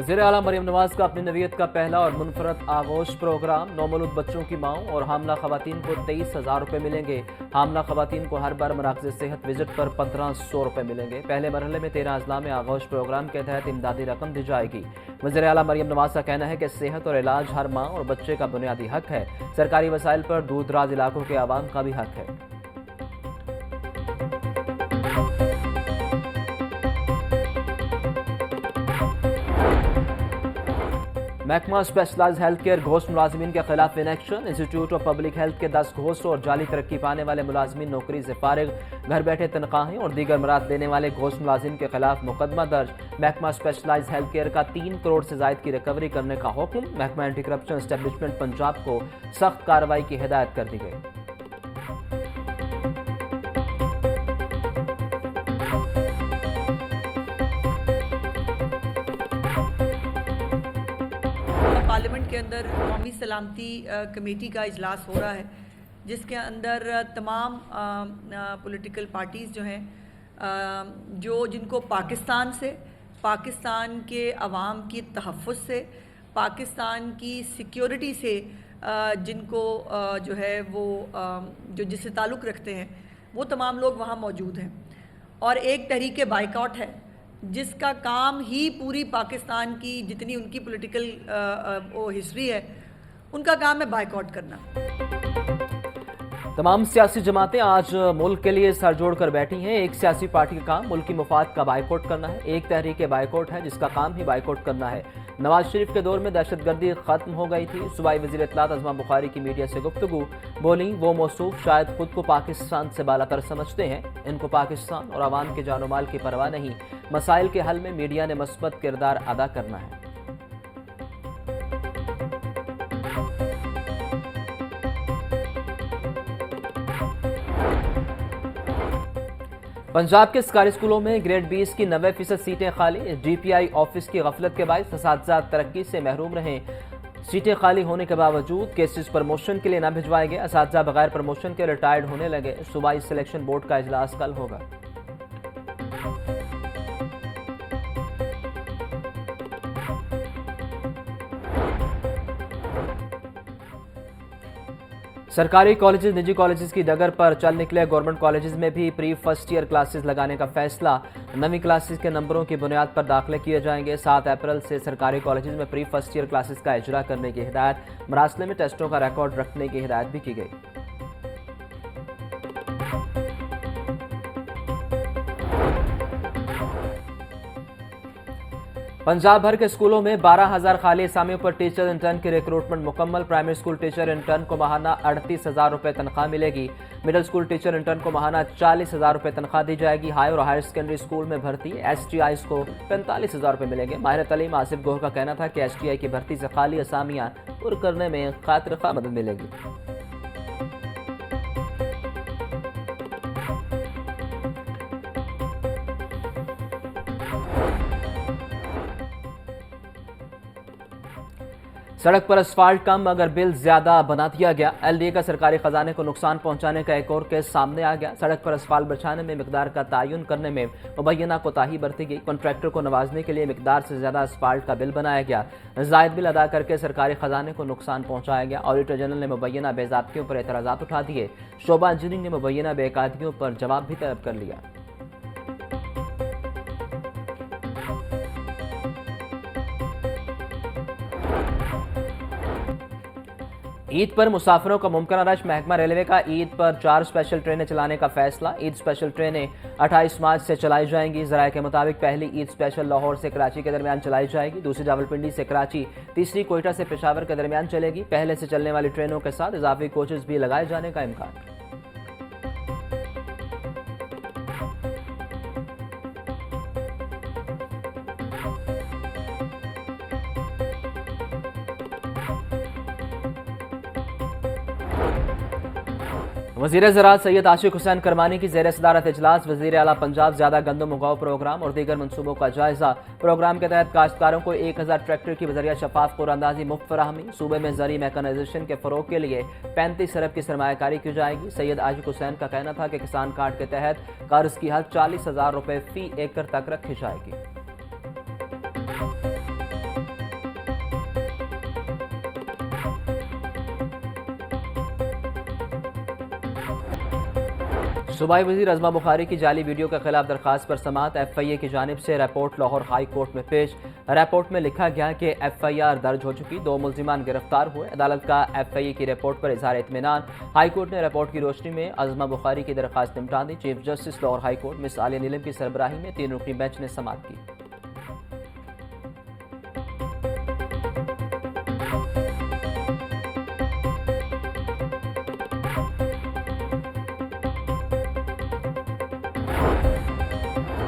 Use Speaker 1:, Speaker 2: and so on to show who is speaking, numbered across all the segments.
Speaker 1: वज़ीर आला मरियम नवाज का अपनी नवीयत का पहला और मुनफरद आगोश प्रोग्राम। नौमौलूद बच्चों की माओं और हामला खवातीन को 23,000 रुपये मिलेंगे। हामला खवातीन को हर बार मराकज़ सेहत विजिट पर 1,500 रुपये मिलेंगे। पहले मरहले में 13 अजला में आगोश प्रोग्राम के तहत इमदादी रकम दी जाएगी। वज़ीर आला मरियम नवाज का कहना है कि सेहत और इलाज हर माँ और बच्चे का बुनियादी हक है। सरकारी वसाइल पर दूर दराज इलाकों के आवाम का भी हक है। महकमा स्पेशलाइज हेल्थ केयर घोस्ट मुलाजमीन के खिलाफ inaction. Institute of public health के 10 घोस्ट और जाली तरक्की पाने वाले मुलाजमीन नौकरी से फारिग, घर बैठे तनख्वाहें और दीगर मराद लेने वाले घोस्ट मुलाजिम के खिलाफ मुकदमा दर्ज। महकमा स्पेशलाइज हेल्थ केयर का 3 करोड़ से जायद की रिकवरी करने का हुक्म। महकमा एंटी करप्शन एस्टेब्लिशमेंट पंजाब को सख्त कार्रवाई की हिदायत कर दी गई।
Speaker 2: पार्लियामेंट के अंदर कौमी सलामती कमेटी का इजलास हो रहा है, जिसके अंदर तमाम पॉलिटिकल पार्टीज़ जो हैं जिनको पाकिस्तान से, पाकिस्तान के अवाम की तहफ़्फ़ुज़ से, पाकिस्तान की सिक्योरिटी से जिनको जो है वो जो जिससे ताल्लुक़ रखते हैं, वो तमाम लोग वहाँ मौजूद हैं। और एक तहरीक बाइकआउट है जिसका काम ही पूरी पाकिस्तान की जितनी उनकी पॉलिटिकल हिस्ट्री है, उनका काम है बाइकआउट करना।
Speaker 1: तमाम सियासी जमातें आज मुल्क के लिए सर जोड़ कर बैठी हैं। एक सियासी पार्टी का काम मुल्क की मफाद का बाइकआउट करना है, एक तहरीक बाइकआउट है जिसका काम ही बाइकआउट करना है। नवाज शरीफ के दौर में दहशतगर्दी खत्म हो गई थी। सूबाई वज़ीर इत्तलात अज़मा बुखारी की मीडिया से गुफ्तगू। बोली, वो मौसूफ शायद खुद को पाकिस्तान से बालातर समझते हैं। इनको पाकिस्तान और आवाम के जानो माल की परवाह नहीं। मसाइल के हल में मीडिया ने मस्बत किरदार अदा करना है। पंजाब के सरकारी स्कूलों में ग्रेड 20 की 90% सीटें खाली। GPI ऑफिस की गफलत के बायस असातिज़ा तरक्की से महरूम रहे। सीटें खाली होने के बावजूद केसेस प्रमोशन के लिए न भिजवाए गए। असातिज़ा बगैर प्रमोशन के रिटायर्ड होने लगे। सूबाई सिलेक्शन बोर्ड का इजलास कल होगा। सरकारी कॉलेजेस निजी कॉलेजेस की डगर पर चल निकले। गवर्नमेंट कॉलेजेस में भी प्री फर्स्ट ईयर क्लासेस लगाने का फैसला। नवी क्लासेस के नंबरों की बुनियाद पर दाखिले किए जाएंगे। 7 अप्रैल से सरकारी कॉलेजेस में प्री फर्स्ट ईयर क्लासेस का इजरा करने की हिदायत। मरासले में टेस्टों का रिकॉर्ड रखने की हिदायत भी की गई। पंजाब भर के स्कूलों में 12,000 खाली असामियों पर टीचर इंटर्न की रिक्रूटमेंट मुकम्मल। प्राइमरी स्कूल टीचर इंटर्न को माहाना 38,000 रुपये तनख्वाह मिलेगी। मिडिल स्कूल टीचर इंटर्न को माहाना 40,000 रुपये तनख्वाह दी जाएगी। हाई और हायर सेकेंडरी स्कूल में भर्ती STIs को 45,000 रुपये मिलेंगे। माहिर तलीम आसिफ गोहर का कहना था कि STI की भर्ती से खाली असामियाँ पुर करने में खातिर खा मदद मिलेगी। सड़क पर असफाल्ट कम मगर बिल ज्यादा बना दिया गया। LDA का सरकारी खजाने को नुकसान पहुंचाने का एक और केस सामने आ गया। सड़क पर असफाल्ट बिछाने में मिकदार का तयन करने में मुबैना कोताही बरती गई। कॉन्ट्रैक्टर को नवाजने के लिए मिकदार से ज्यादा असफाल्ट का बिल बनाया गया। जायद बिल अदा करके सरकारी खजाने को नुकसान पहुंचाया गया। ऑडिटर जनरल ने मुबैना बेज़ाब्तियों पर एतराज़ात उठा दिए। शोबा इंजीनियरिंग ने मुबैना बेकायदगियों पर जवाब भी तलब कर लिया। ईद पर मुसाफिरों का मुमकिन रश। महकमा रेलवे का ईद पर 4 स्पेशल ट्रेनें चलाने का फैसला। ईद स्पेशल ट्रेनें 28 मार्च से चलाई जाएंगी। ज़राए के मुताबिक पहली ईद स्पेशल लाहौर से कराची के दरमियान चलाई जाएगी। दूसरी रावलपिंडी से कराची, तीसरी कोयटा से पेशावर के दरमियान चलेगी। पहले से चलने वाली ट्रेनों के साथ इजाफी कोचेस भी लगाए जाने का इम्कान। वज़ीर ज़राअत सैयद आशिक हुसैन करमानी की ज़ेर सदारत इजलास। वज़ीर आला पंजाब ज़्यादा गंदम उगाओ प्रोग्राम और दीगर मनसूबों का जायजा। प्रोग्राम के तहत काश्तकारों को 1000 ट्रैक्टर की बजरिया शफाफ कुरानंदाजी मुफ्त फराहमी। सूबे में ज़री मैकेनाइजेशन के फ़रोग के लिए 35 अरब की सरमायाकारी की जाएगी। सैयद आशिक हुसैन का कहना था कि किसान कार्ड के तहत कर्ज की हद 40,000 रुपये फ़ी एकड़ तक रखी जाएगी। सूबाई वज़ीर अज़मा बुखारी की जाली वीडियो के खिलाफ दरखास्त पर समाअत FIA की जानिब से रिपोर्ट लाहौर हाई कोर्ट में पेश। रिपोर्ट में लिखा गया कि FIR दर्ज हो चुकी, 2 मुल्जिमान गिरफ्तार हुए। अदालत का FIA की रिपोर्ट पर इजहार इत्मीनान। हाई कोर्ट ने रिपोर्ट की रोशनी में अज़मा बुखारी की दरखास्त निपटा दी। Chief justice Lahore high court miss Aliya Neelam की सरबराही में 3 रुकनी बेंच ने समाअत की।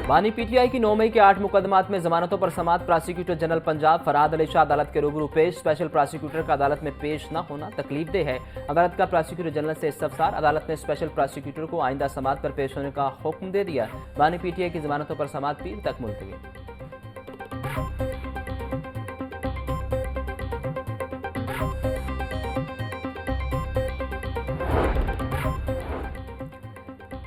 Speaker 1: बानी PTI की 9 मई के 8 मुकदमात में जमानतों पर समाअत। प्रोसिक्यूटर जनरल पंजाब फरहाद अली शाह अदालत के रूबरू पेश। स्पेशल प्रोसिक्यूटर का अदालत में पेश न होना तकलीफदेह है। अदालत का प्रोसिक्यूटर जनरल से इस्तफसार। अदालत ने स्पेशल प्रोसिक्यूटर को आइंदा समाअत पर पेश होने का हुक्म दे दिया। बानी PTI की जमानतों पर समाअत पीर तक मुलतवी।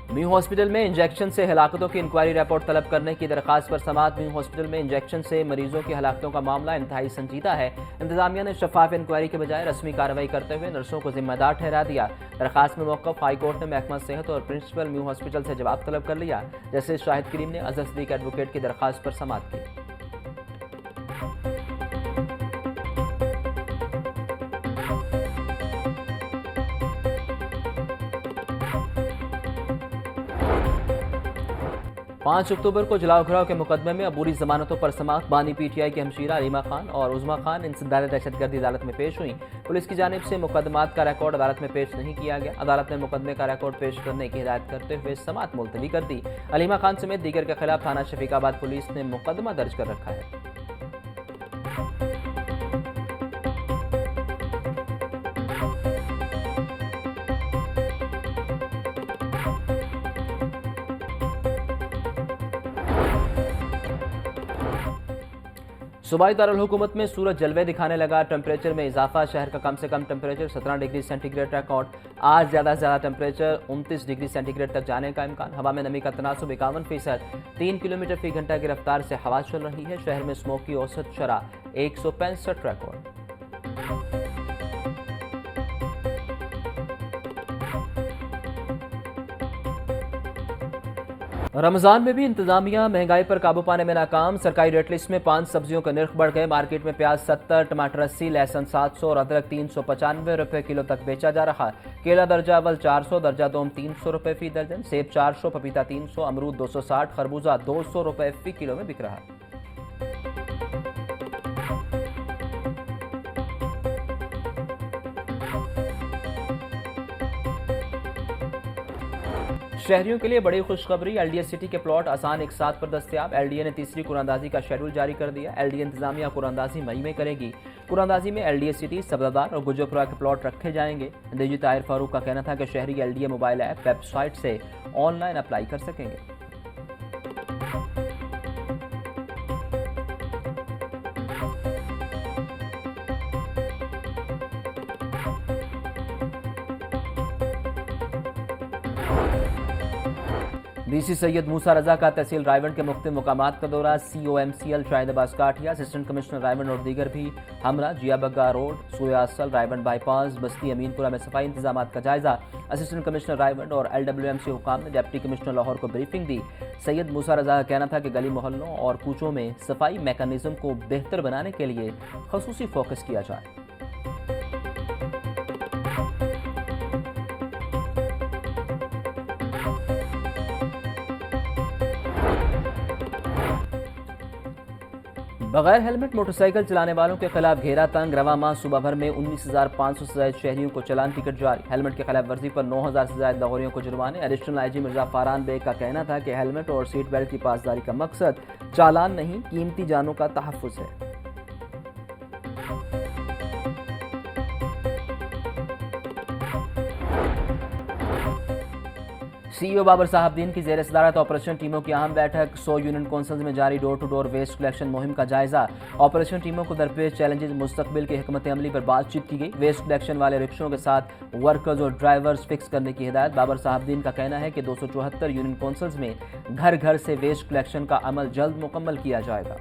Speaker 1: म्यू हॉस्पिटल में इंजेक्शन से हलाकतों की इंक्वायरी रिपोर्ट तलब करने की दरखास्त पर समाअत। म्यू हॉस्पिटल में इंजेक्शन से मरीजों की हलाकतों का मामला इंतहाई संजीदा है। इंतजामिया ने शफाफ इंक्वायरी के बजाय रस्मी कार्रवाई करते हुए नर्सों को जिम्मेदार ठहरा दिया। दरखास्त में मौक़िफ़ हाई कोर्ट ने महकमा सेहत और प्रिंसिपल म्यू हॉस्पिटल से जवाब तलब कर लिया। जस्टिस शाहिद करीम ने अज़हर सदीक एडवोकेट की दरखास्त पर समाअत की। पाँच अक्टूबर को जलाओ घराव के मुकदमे में अबूरी जमानतों पर समाअत। बानी PTI की हमशीरा अलीमा खान और उज़मा खान इंसदाद दहशतगर्दी अदालत में पेश हुई। पुलिस की जानिब से मुकदमात का रिकॉर्ड अदालत में पेश नहीं किया गया। अदालत ने मुकदमे का रिकॉर्ड पेश करने की हिदायत करते हुए समाअत मुलतवी कर दी। अलीमा खान समेत दीगर के खिलाफ थाना शफीकाबाद पुलिस ने मुकदमा दर्ज कर रखा है। सूबाई दारुल हुकूमत में सूरज जलवे दिखाने लगा। टेम्परेचर में इजाफा। शहर का कम से कम टेम्परेचर 17 डिग्री सेंटीग्रेड रिकॉर्ड। आज ज़्यादा से ज़्यादा टेम्परेचर 29 डिग्री सेंटीग्रेड तक जाने का इम्कान। हवा में नमी का तनासुब 51%। 3 किलोमीटर फी घंटा की रफ्तार से हवा चल रही है। शहर में स्मोक की औसत शरह 165 रिकॉर्ड। रमज़ान में भी इंतजामिया महंगाई पर काबू पाने में नाकाम। सरकारी रेट लिस्ट में 5 सब्जियों के नर्ख बढ़ गए। मार्केट में प्याज 70, टमाटर 80, लहसुन 700 और अदरक 395 रुपये किलो तक बेचा जा रहा। केला दर्जा अव्वल 400, दर्जा दोम 300 रुपये फी दर्जन, सेब 400, पपीता 300, अमरूद 260, खरबूजा 200 रुपये फी किलो में बिक रहा। शहरियों के लिए बड़ी खुशखबरी। LDA सिटी के प्लॉट आसान एक साथ पर दस्तयाब। LDA ने तीसरी कुरानंदाजी का शेड्यूल जारी कर दिया। LDA इंतजामिया कुरानंदाजी मई में करेगी। कुरानंदाजी में LDA सिटी, सब्ज़ादार और गुजरपुरा के प्लॉट रखे जाएंगे। डीजी ताहिर फारूक का कहना था कि शहरी LDA मोबाइल ऐप वेबसाइट से ऑनलाइन अप्लाई कर सकेंगे। DC सैयद मूसा रजा का तहसील रायवंड के मुख्तलिफ मुकामात का दौरा। COMCL शाहिद अब्बास काठिया, असिस्टेंट कमिश्नर रायवंड और दीगर भी हमरा। जिया बग्गा रोड, सूया असल, रायवंड बाईपास, बस्ती अमीनपुरा में सफाई इंतजाम का जायजा। असिस्टेंट कमिश्नर रायवंड और LWMC हुकाम ने डिप्टी कमिश्नर लाहौर को ब्रीफिंग दी। सैयद मूसा रजा का कहना था कि गली मोहल्लों और कूचों में सफाई मैकेनिज्म को बेहतर बनाने के लिए खसूसी फोकस किया जाए। बगैर हेलमेट मोटरसाइकिल चलाने वालों के खिलाफ घेरा तंग। रवा माह सुबह भर में 19,500 से ज्यादा शहरियों को चालान टिकट जारी। हेलमेट की खिलाफ वर्जी पर 9,000 से ज्यादा लाहौरियों को जुर्माने। Additional IG Mirza Faran bag का कहना था कि हेलमेट और सीट बेल्ट की पासदारी का मकसद चालान नहीं, कीमती जानों का तहफ़्फ़ुज़ है। CEO बाबर साहबदीन की ज़ेर सदारत ऑपरेशन टीमों की अहम बैठक। 100 यूनियन कौंसल्स में जारी door to door waste collection मुहिम का जायजा। ऑपरेशन टीमों को दरपेश चैलेंजेस मुस्तकबिल की हिकमत अमली पर बातचीत की गई। वेस्ट कलेक्शन वाले रिक्शों के साथ वर्कर्स और ड्राइवर्स फिक्स करने की हिदायत। बाबर साहबदीन का कहना है कि 274 यूनियन कौंसल्स में घर घर से वेस्ट कलेक्शन का अमल जल्द मुकम्मल किया जाएगा।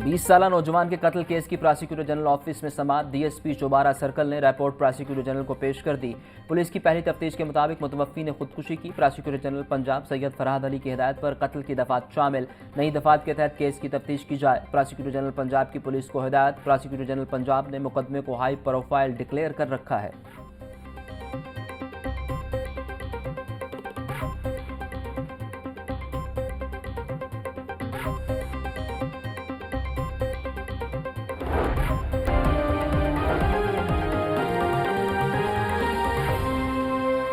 Speaker 1: बीस साला नौजवान के कत्ल केस की प्रोसिक्यूटर जनरल ऑफिस में समाअत। डीएसपी चौबारा सर्कल ने रिपोर्ट प्रोसिक्यूटर जनरल को पेश कर दी। पुलिस की पहली तफ्तीश के मुताबिक मुतवफ़्फ़ी ने खुदकुशी की। प्रोसिक्यूटर जनरल पंजाब सैयद फरहाद अली की हिदायत पर कत्ल की दफात शामिल। नई दफात के तहत केस की तफ्तीश की जाए। प्रोसिक्यूटर जनरल पंजाब की पुलिस को हिदायत। प्रोसिक्यूटर जनरल पंजाब ने मुकदमे को हाई प्रोफाइल डिक्लेयर कर रखा है।